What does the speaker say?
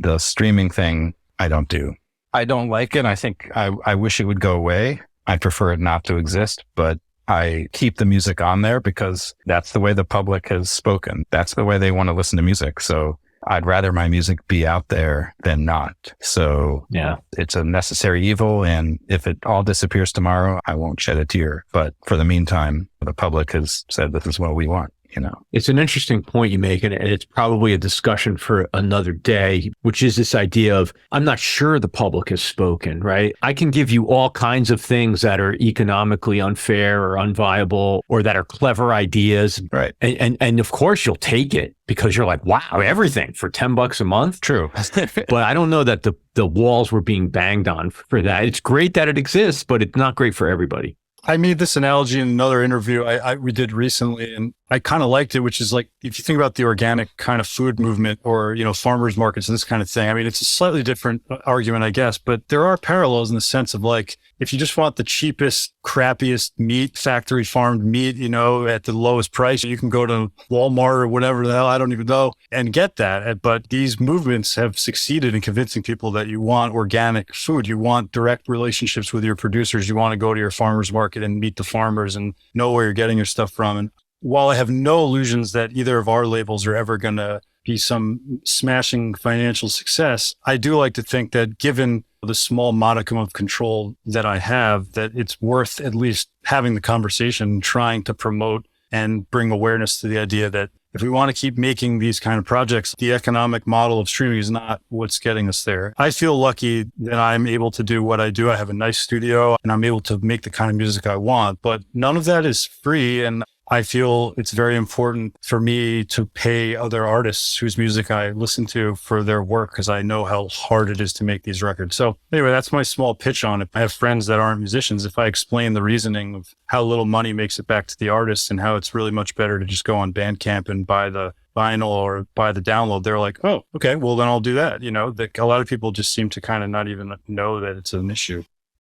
The streaming thing, I don't do. I don't like it. I think I wish it would go away. I prefer it not to exist, but I keep the music on there because that's the way the public has spoken. That's the way they want to listen to music. So I'd rather my music be out there than not. So yeah, it's a necessary evil. And if it all disappears tomorrow, I won't shed a tear. But for the meantime, the public has said this is what we want. It's an interesting point you make, and it's probably a discussion for another day, which is this idea of, I'm not sure the public has spoken, right? I can give you all kinds of things that are economically unfair or unviable, or that are clever ideas. Right. And of course you'll take it because you're like, wow, everything for $10 a month. True. But I don't know that the walls were being banged on for that. It's great that it exists, but it's not great for everybody. I made this analogy in another interview we did recently, and I kind of liked it, which is like, if you think about the organic kind of food movement or, farmers markets and this kind of thing, I mean, it's a slightly different argument, I guess, but there are parallels in the sense of like, if you just want the cheapest, crappiest meat, factory farmed meat, at the lowest price, you can go to Walmart or whatever the hell, I don't even know, and get that. But these movements have succeeded in convincing people that you want organic food. You want direct relationships with your producers. You want to go to your farmer's market and meet the farmers and know where you're getting your stuff from. And while I have no illusions that either of our labels are ever going to be some smashing financial success, I do like to think that given the small modicum of control that I have, that it's worth at least having the conversation, trying to promote and bring awareness to the idea that if we want to keep making these kind of projects, the economic model of streaming is not what's getting us there. I feel lucky that I'm able to do what I do. I have a nice studio and I'm able to make the kind of music I want, but none of that is free. And I feel it's very important for me to pay other artists whose music I listen to for their work, because I know how hard it is to make these records. So anyway, that's my small pitch on it. I have friends that aren't musicians. If I explain the reasoning of how little money makes it back to the artist and how it's really much better to just go on Bandcamp and buy the vinyl or buy the download, they're like, oh, okay, well then I'll do that. A lot of people just seem to kind of not even know that it's an issue.